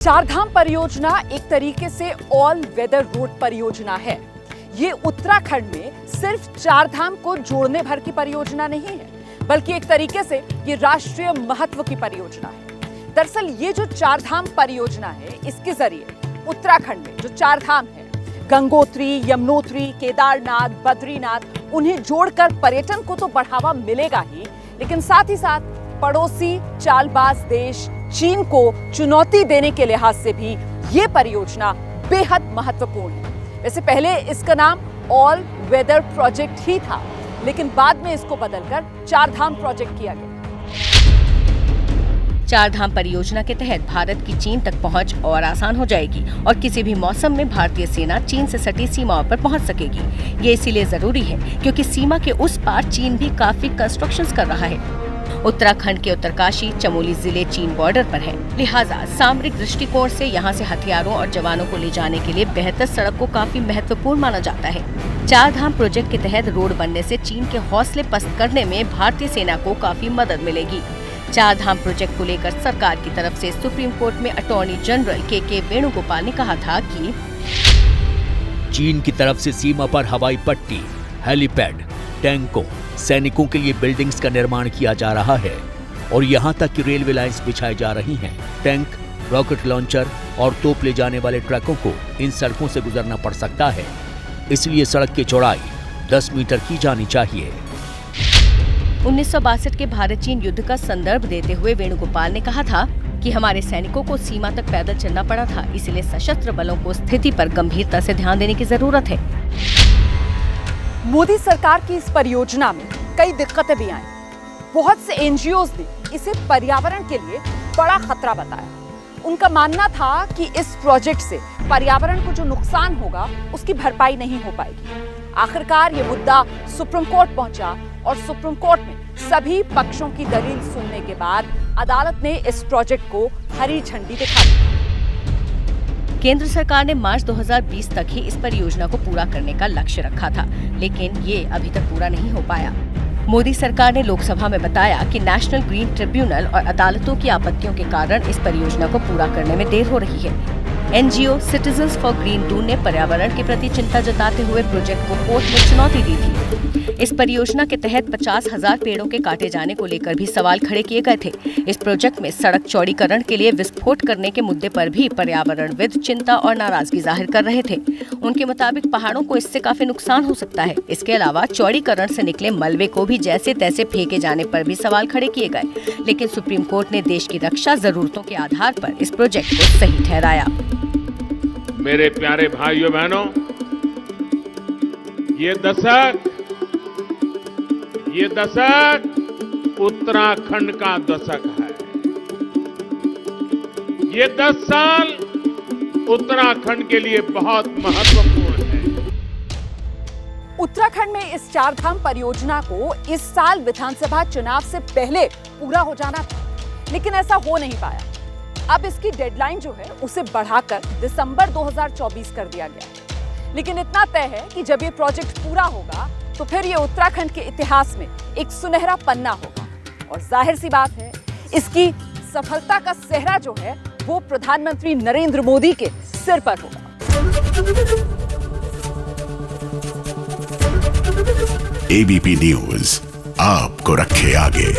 चारधाम परियोजना एक तरीके से ऑल वेदर रोड परियोजना है। ये उत्तराखंड में सिर्फ चारधाम को जोड़ने भर की परियोजना नहीं है, बल्कि एक तरीके से ये राष्ट्रीय महत्व की परियोजना है। दरअसल ये जो चारधाम परियोजना है, इसके जरिए उत्तराखंड में जो चारधाम है, गंगोत्री, यमुनोत्री, केदारनाथ, बद्रीनाथ, उन्हें जोड़कर पर्यटन को तो बढ़ावा मिलेगा ही, लेकिन साथ ही साथ पड़ोसी चालबाज देश चीन को चुनौती देने के लिहाज से भी ये परियोजना बेहद महत्वपूर्ण है। वैसे पहले इसका नाम ऑल वेदर प्रोजेक्ट ही था, लेकिन बाद में इसको बदलकर चारधाम प्रोजेक्ट किया गया। चारधाम परियोजना के तहत भारत की चीन तक पहुंच और आसान हो जाएगी और किसी भी मौसम में भारतीय सेना चीन से सटी सीमाओं पर पहुंच सकेगी। ये इसीलिए जरूरी है क्योंकि सीमा के उस पार चीन भी काफी कंस्ट्रक्शंस कर रहा है। उत्तराखंड के उत्तरकाशी, चमोली जिले चीन बॉर्डर पर है, लिहाजा सामरिक दृष्टिकोण से यहाँ से हथियारों और जवानों को ले जाने के लिए बेहतर सड़क को काफी महत्वपूर्ण माना जाता है। चारधाम प्रोजेक्ट के तहत रोड बनने से चीन के हौसले पस्त करने में भारतीय सेना को काफी मदद मिलेगी। चारधाम प्रोजेक्ट को लेकर सरकार की तरफ से सुप्रीम कोर्ट में अटॉर्नी जनरल के वेणुगोपाल ने कहा था कि चीन की तरफ से सीमा पर हवाई पट्टी, हेलीपैड, टैंकों, सैनिकों के लिए बिल्डिंग्स का निर्माण किया जा रहा है और यहाँ तक कि रेलवे लाइंस बिछाई जा रही हैं। टैंक, रॉकेट लॉन्चर और तोप ले जाने वाले ट्रकों को इन सड़कों से गुजरना पड़ सकता है, इसलिए सड़क की चौड़ाई 10 मीटर की जानी चाहिए। 1962 के भारत चीन युद्ध का संदर्भ देते हुए वेणुगोपाल ने कहा था कि हमारे सैनिकों को सीमा तक पैदल चलना पड़ा था, इसलिए सशस्त्र बलों को स्थिति पर गंभीरता से ध्यान देने की जरूरत है। मोदी सरकार की इस परियोजना में कई दिक्कतें भी आई। बहुत से एनजीओज ने इसे पर्यावरण के लिए बड़ा खतरा बताया। उनका मानना था कि इस प्रोजेक्ट से पर्यावरण को जो नुकसान होगा उसकी भरपाई नहीं हो पाएगी। आखिरकार ये मुद्दा सुप्रीम कोर्ट पहुंचा और सुप्रीम कोर्ट में सभी पक्षों की दलील सुनने के बाद अदालत ने इस प्रोजेक्ट को हरी झंडी दिखा दी। केंद्र सरकार ने मार्च 2020 तक ही इस परियोजना को पूरा करने का लक्ष्य रखा था, लेकिन ये अभी तक पूरा नहीं हो पाया। मोदी सरकार ने लोकसभा में बताया कि नेशनल ग्रीन ट्रिब्यूनल और अदालतों की आपत्तियों के कारण इस परियोजना को पूरा करने में देर हो रही है। एनजीओ सिटीजन्स फॉर ग्रीन 2 ने पर्यावरण के प्रति चिंता जताते हुए प्रोजेक्ट को कोर्ट में चुनौती दी थी। इस परियोजना के तहत 50,000 पेड़ों के काटे जाने को लेकर भी सवाल खड़े किए गए थे। इस प्रोजेक्ट में सड़क चौड़ीकरण के लिए विस्फोट करने के मुद्दे पर भी पर्यावरणविद चिंता और नाराजगी जाहिर कर रहे थे। उनके मुताबिक पहाड़ों को इससे काफी नुकसान हो सकता है। इसके अलावा चौड़ीकरण से निकले मलबे को भी जैसे तैसे फेंके जाने पर भी सवाल खड़े किए गए, लेकिन सुप्रीम कोर्ट ने देश की रक्षा जरूरतों के आधार पर इस प्रोजेक्ट को सही ठहराया। मेरे प्यारे भाइयों बहनों, ये दशक उत्तराखंड का दशक है। ये 10 साल उत्तराखंड के लिए बहुत महत्वपूर्ण है। उत्तराखंड में इस चारधाम परियोजना को इस साल विधानसभा चुनाव से पहले पूरा हो जाना था, लेकिन ऐसा हो नहीं पाया। अब इसकी डेडलाइन जो है उसे बढ़ाकर दिसंबर 2024 कर दिया गया है। लेकिन इतना तय है कि जब ये प्रोजेक्ट पूरा होगा तो फिर ये उत्तराखंड के इतिहास में एक सुनहरा पन्ना होगा और जाहिर सी बात है, इसकी सफलता का सेहरा जो है वो प्रधानमंत्री नरेंद्र मोदी के सिर पर होगा। एबीपी न्यूज आपको रखे आगे।